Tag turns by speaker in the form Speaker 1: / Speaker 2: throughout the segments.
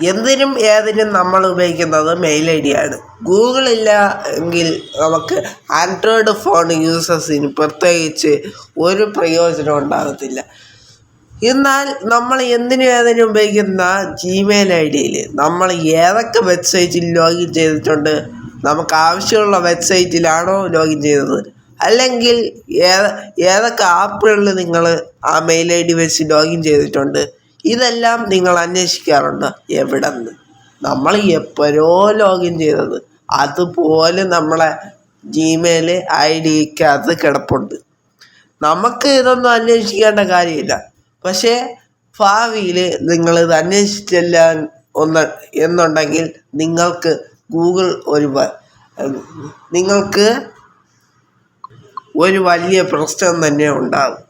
Speaker 1: എന്തിനും ഏതിനും നമ്മൾ ഉപയോഗിക്കുന്നത് മെയിൽ ഐ ഡിയാണ്. ഗൂഗിൾ ഇല്ല എങ്കിൽ നമുക്ക് ആൻഡ്രോയിഡ് ഫോൺ യൂസേഴ്സിന് പ്രത്യേകിച്ച് ഒരു പ്രയോജനം ഉണ്ടാകത്തില്ല. എന്നാൽ നമ്മൾ എന്തിനും ഏതിനും ഉപയോഗിക്കുന്ന ജിമെയിൽ ഐ ഡിയിൽ നമ്മൾ ഏതൊക്കെ വെബ്സൈറ്റിൽ ലോഗിൻ ചെയ്തിട്ടുണ്ട്, നമുക്ക് ആവശ്യമുള്ള വെബ്സൈറ്റിലാണോ ലോഗിൻ ചെയ്തത്, അല്ലെങ്കിൽ ഏതൊക്കെ ആപ്പുകളിൽ നിങ്ങൾ ആ മെയിൽ ഐ ഡി വെച്ച് ലോഗിൻ ചെയ്തിട്ടുണ്ട്, ഇതെല്ലാം നിങ്ങൾ അന്വേഷിക്കാറുണ്ട്. എവിടെ നിന്ന്? നമ്മൾ എപ്പോഴോ ലോഗിൻ ചെയ്തത് അതുപോലെ നമ്മളെ ജിമെയിൽ ഐ ഡിക്കകത്ത് കിടപ്പുണ്ട്. നമുക്ക് ഇതൊന്നും അന്വേഷിക്കേണ്ട കാര്യമില്ല. പക്ഷേ ഭാവിയിൽ നിങ്ങളിത് അന്വേഷിച്ചില്ല എന്നുണ്ടെങ്കിൽ നിങ്ങൾക്ക് ഗൂഗിൾ നിങ്ങൾക്ക് ഒരു വലിയ പ്രശ്നം തന്നെ ഉണ്ടാകും.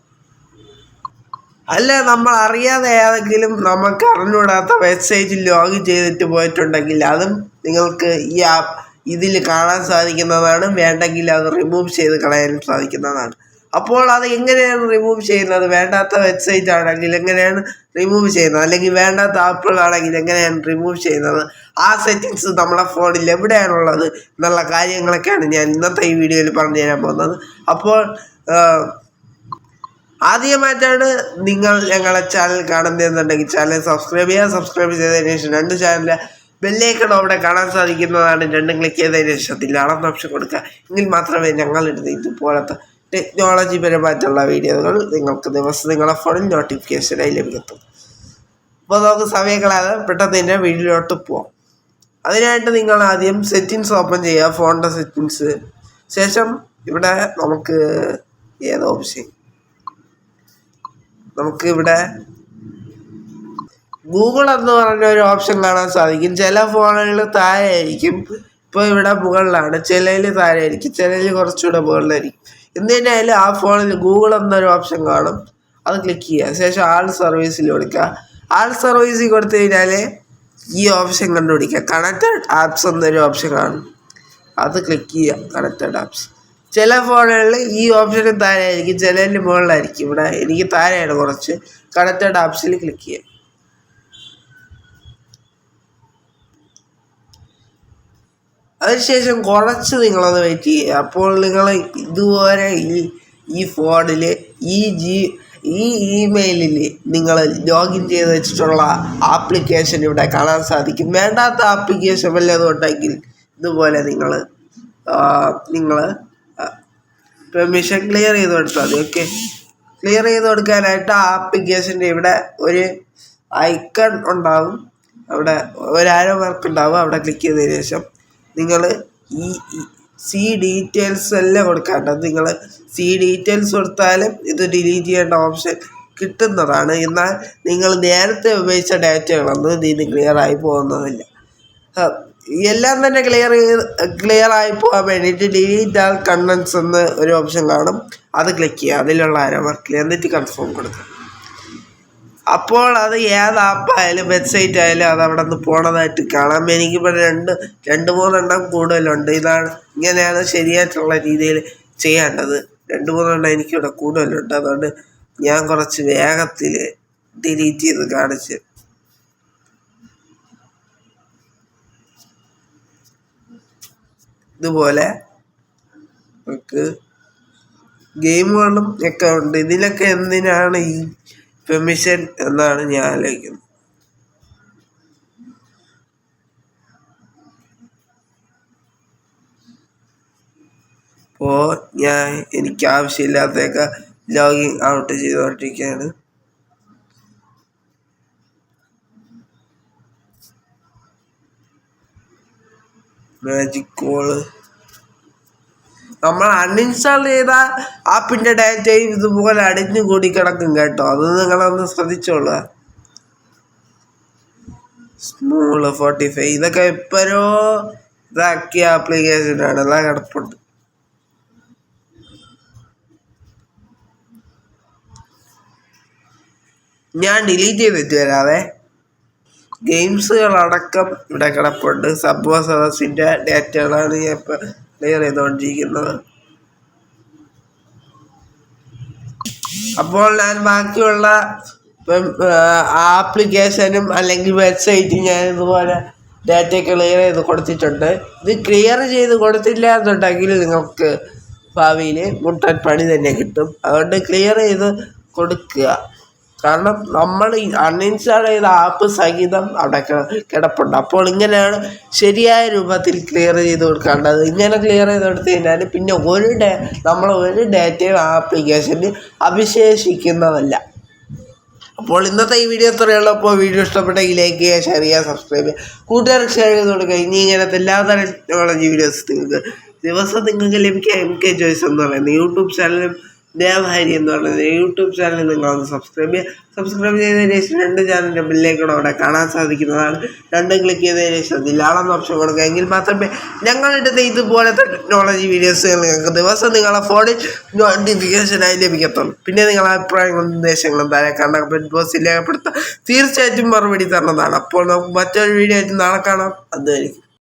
Speaker 1: അല്ല, നമ്മൾ അറിയാതെ ഏതെങ്കിലും നമുക്ക് അറിഞ്ഞുകൂടാത്ത വെബ്സൈറ്റിൽ ലോഗിൻ ചെയ്തിട്ട് പോയിട്ടുണ്ടെങ്കിൽ അതും നിങ്ങൾക്ക് ഈ ഇതിൽ കാണാൻ സാധിക്കുന്നതാണ്. വേണ്ടെങ്കിൽ അത് റിമൂവ് ചെയ്ത് കളയാനും സാധിക്കുന്നതാണ്. അപ്പോൾ അത് എങ്ങനെയാണ് റിമൂവ് ചെയ്യുന്നത്? വേണ്ടാത്ത വെബ്സൈറ്റ് ആണെങ്കിൽ എങ്ങനെയാണ് റിമൂവ് ചെയ്യുന്നത്, അല്ലെങ്കിൽ വേണ്ടാത്ത ആപ്പുകളാണെങ്കിൽ എങ്ങനെയാണ് റിമൂവ് ചെയ്യുന്നത്, ആ സെറ്റിങ്സ് നമ്മളെ ഫോണിൽ എവിടെയാണുള്ളത് എന്നുള്ള കാര്യങ്ങളൊക്കെയാണ് ഞാൻ ഇന്നത്തെ ഈ വീഡിയോയിൽ പറഞ്ഞു തരാൻ പോകുന്നത്. അപ്പോൾ ആദ്യമായിട്ടാണ് നിങ്ങൾ ഞങ്ങളെ ചാനൽ കാണുന്നതെന്നുണ്ടെങ്കിൽ ചാനൽ സബ്സ്ക്രൈബ് ചെയ്യുക. സബ്സ്ക്രൈബ് ചെയ്തതിന് ശേഷം 2 ചാനലിലെ ബെല്ലൈക്കൺ അവിടെ കാണാൻ സാധിക്കുന്നതാണ്. 2 ക്ലിക്ക് ചെയ്തതിന് ശേഷം ഇതിലാണെന്ന് ഓപ്ഷൻ കൊടുക്കുക. എങ്കിൽ മാത്രമേ ഞങ്ങളിടുന്ന ഇതുപോലത്തെ ടെക്നോളജി പരമായിട്ടുള്ള വീഡിയോകൾ നിങ്ങൾക്ക് ദിവസം നിങ്ങളുടെ ഫോണിൽ നോട്ടിഫിക്കേഷനായി ലഭിക്കത്തുള്ളൂ. അപ്പോൾ നമുക്ക് സമയം കളയാതെ പെട്ടെന്ന് തന്നെ വീഡിയോയിലോട്ട് പോവാം. അതിനായിട്ട് നിങ്ങൾ ആദ്യം സെറ്റിങ്സ് ഓപ്പൺ ചെയ്യുക, ഫോണിൻ്റെ സെറ്റിങ്സ്. ശേഷം ഇവിടെ നമുക്ക് ഏത് ഓപ്ഷൻ, നമുക്കിവിടെ ഗൂഗിൾ എന്ന് പറഞ്ഞ ഒരു ഓപ്ഷൻ കാണാൻ സാധിക്കും. ചില ഫോണുകളിൽ താഴെ ആയിരിക്കും, ഇപ്പോൾ ഇവിടെ മുകളിലാണ്. ചിലതിൽ താഴെ ആയിരിക്കും, ചിലതിൽ കുറച്ചുകൂടെ മുകളിലായിരിക്കും. എന്തിനായാലും ആ ഫോണിൽ ഗൂഗിൾ എന്നൊരു ഓപ്ഷൻ കാണും, അത് ക്ലിക്ക് ചെയ്യുക. ശേഷം ആൾ സർവീസിൽ കൊടുക്കുക. ആൾ സർവീസിൽ കൊടുത്തു കഴിഞ്ഞാൽ ഈ ഓപ്ഷൻ കണ്ടുപിടിക്കുക. കണക്റ്റഡ് ആപ്സ് എന്നൊരു ഓപ്ഷൻ കാണും, അത് ക്ലിക്ക് ചെയ്യുക. കണക്റ്റഡ് ആപ്സ് ചില ഫോണുകളിൽ ഈ ഓപ്ഷന് താഴെ ആയിരിക്കും, ചിലതിൽ മുകളിലായിരിക്കും. ഇവിടെ എനിക്ക് താഴെയാണ് കുറച്ച്. കണക്റ്റഡ് ആപ്സിൽ ക്ലിക്ക് ചെയ്യുക. അതിനുശേഷം കുറച്ച് നിങ്ങളത് വെയിറ്റ് ചെയ്യുക. അപ്പോൾ നിങ്ങൾ ഇതുപോലെ ഈ ഫോണിൽ ഈ ഇമെയിലിൽ നിങ്ങൾ ലോഗിൻ ചെയ്ത് വെച്ചിട്ടുള്ള ആപ്ലിക്കേഷൻ ഇവിടെ കാണാൻ സാധിക്കും. വേണ്ടാത്ത ആപ്ലിക്കേഷൻ വല്ലതും ഉണ്ടെങ്കിൽ ഇതുപോലെ നിങ്ങൾ പെർമിഷൻ ക്ലിയർ ചെയ്ത് കൊടുത്താൽ മതി. ഓക്കെ, ക്ലിയർ ചെയ്ത് കൊടുക്കാനായിട്ട് ആ ആപ്ലിക്കേഷൻ്റെ ഇവിടെ ഒരു ഐക്കൺ ഉണ്ടാവും, അവിടെ ഒരു ആരോ മാർക്ക് ഉണ്ടാവും. അവിടെ ക്ലിക്ക് ചെയ്തതിന് ശേഷം നിങ്ങൾ ഈ ഡീറ്റെയിൽസ് എല്ലാം കൊടുക്കേണ്ടത്. നിങ്ങൾ ഡീറ്റെയിൽസ് കൊടുത്താലും ഇത് ഡിലീറ്റ് ചെയ്യേണ്ട ഓപ്ഷൻ കിട്ടുന്നതാണ്. എന്നാൽ നിങ്ങൾ നേരത്തെ ഉപയോഗിച്ച ഡാറ്റകളൊന്നും ഇതിന് ക്ലിയറായി പോകുന്നതില്ല. എല്ലാം തന്നെ ക്ലിയർ ആയി പോകാൻ വേണ്ടിയിട്ട് ഡിലീറ്റ് ആൾ കണ്ടൻസ് എന്ന് ഒരു ഓപ്ഷൻ കാണും, അത് ക്ലിക്ക് ചെയ്യുക. അതിലുള്ള ആരോ മാർക്കിൽ എന്നിട്ട് കൺഫേം കൊടുക്കുക. അപ്പോൾ അത് ഏത് ആപ്പായാലും വെബ്സൈറ്റ് ആയാലും അത് അവിടെ നിന്ന് പോണതായിട്ട് കാണാം. എനിക്കിപ്പോൾ 2-3 എണ്ണം കൂടുതലുണ്ട്. ഇങ്ങനെയാണ് ശരിയായിട്ടുള്ള രീതിയിൽ ചെയ്യേണ്ടത്. 2-3 എണ്ണം എനിക്കിവിടെ കൂടുതലുണ്ട്. അതുകൊണ്ട് ഞാൻ കുറച്ച് വേഗത്തിൽ ഡിലീറ്റ് ചെയ്ത് കാണിച്ച്. ഇതുപോലെ നമുക്ക് ഗെയിമുകളും ഒക്കെ ഉണ്ട്. ഇതിലൊക്കെ എന്തിനാണ് ഈ പെർമിഷൻ എന്നാണ് ഞാൻ ആലോചിക്കുന്നത്. അപ്പോൾ എനിക്ക് ആവശ്യമില്ലാത്തൊക്കെ ലോഗിൻ ഔട്ട് ചെയ്തുകൊണ്ടിരിക്കുകയാണ്. മാജിക് കോള് നമ്മൾ അൺഇൻസ്റ്റാൾ ചെയ്ത ആപ്പിൻ്റെ ഡാറ്റയും ഇതുപോലെ അടിഞ്ഞു കൂടി കിടക്കും കേട്ടോ. അത് നിങ്ങളൊന്ന് ശ്രദ്ധിച്ചോളുക. സ്മൂൾ 45 ഇതൊക്കെ എപ്പോഴോ ഇതാക്കിയ ആപ്ലിക്കേഷനാണ്, അതാ കിടപ്പുണ്ട്. ഞാൻ ഡിലീറ്റ് ചെയ്തിട്ട് വരാവേ. ഗെയിംസുകളടക്കം ഇവിടെ കിടപ്പുണ്ട്. സബ്വേ സർഫേസിൻ്റെ ഡാറ്റകളാണ് ഞാൻ ഇപ്പോൾ ക്ലിയർ ചെയ്തുകൊണ്ടിരിക്കുന്നത്. അപ്പോൾ ഞാൻ ബാക്കിയുള്ള ഇപ്പം ആപ്ലിക്കേഷനും അല്ലെങ്കിൽ വെബ്സൈറ്റും ഞാൻ ഇതുപോലെ ഡാറ്റ ക്ലിയർ ചെയ്ത് കൊടുത്തിട്ടുണ്ട്. ഇത് ക്ലിയർ ചെയ്ത് കൊടുത്തില്ല എന്നുണ്ടെങ്കിൽ നിങ്ങൾക്ക് ഭാവിയിൽ മുട്ടൻ പണി തന്നെ കിട്ടും. അതുകൊണ്ട് ക്ലിയർ ചെയ്ത് കൊടുക്കുക. കാരണം നമ്മൾ അൺഇൻസ്റ്റാൾ ചെയ്ത ആപ്പ് സഹിതം അവിടെ കിടപ്പുണ്ട്. അപ്പോൾ ഇങ്ങനെയാണ് ശരിയായ രൂപത്തിൽ ക്ലിയർ ചെയ്ത് കൊടുക്കേണ്ടത്. ഇങ്ങനെ ക്ലിയർ ചെയ്ത് കൊടുത്തു കഴിഞ്ഞാൽ പിന്നെ നമ്മൾ ഒരു ഡാറ്റയും ആ ആപ്ലിക്കേഷന് അവിശേഷിക്കുന്നതല്ല. അപ്പോൾ ഇന്നത്തെ ഈ വീഡിയോ ഇത്രയുള്ളൂ. അപ്പോൾ വീഡിയോ ഇഷ്ടപ്പെട്ടെങ്കിൽ ലൈക്ക് ചെയ്യുക, ഷെയർ ചെയ്യുക, സബ്സ്ക്രൈബ് ചെയ്യുക, കൂട്ടുകാർക്ക് ഷെയർ ചെയ്ത് കൊടുക്കുക. ഇനി ഇങ്ങനത്തെ എല്ലാതരം ടെക്നോളജി വീഡിയോസ് ദിവസം നിങ്ങൾക്ക് ലഭിക്കുക. MK ജോയ്സ് എന്ന് പറയുന്നത് യൂട്യൂബ് ചാനലും ദേവഹരി എന്ന് പറയുന്നത് യൂട്യൂബ് ചാനൽ നിങ്ങളൊന്ന് സബ്സ്ക്രൈബ് ചെയ്യുക. സബ്സ്ക്രൈബ് ചെയ്തതിന് ശേഷം 2 ചാനലിൻ്റെ ബില്ലേക്കൂടെ അവിടെ കാണാൻ സാധിക്കുന്നതാണ്. 2 ക്ലിക്ക് ചെയ്തതിന് ശേഷം ഇതിലാണെന്ന് ഓപ്ഷൻ കൊടുക്കുക. എങ്കിൽ മാത്രമേ ഞങ്ങളുടെ ഇതുപോലത്തെ ടെക്നോളജി വീഡിയോസ് നിങ്ങൾക്ക് ദിവസം നിങ്ങളുടെ ഫോണിൽ നോട്ടിഫിക്കേഷനായി ലഭിക്കത്തുള്ളൂ. പിന്നെ നിങ്ങളുടെ അഭിപ്രായങ്ങളും നിർദ്ദേശങ്ങളും താഴെ കമൻറ്റ് ബോക്സിൽ രേഖപ്പെടുത്താം. തീർച്ചയായിട്ടും മറുപടി തരുന്നതാണ്. അപ്പോൾ നമുക്ക് മറ്റൊരു വീഡിയോ ആയിട്ട് നാളെ കാണാം. അതുവരെയും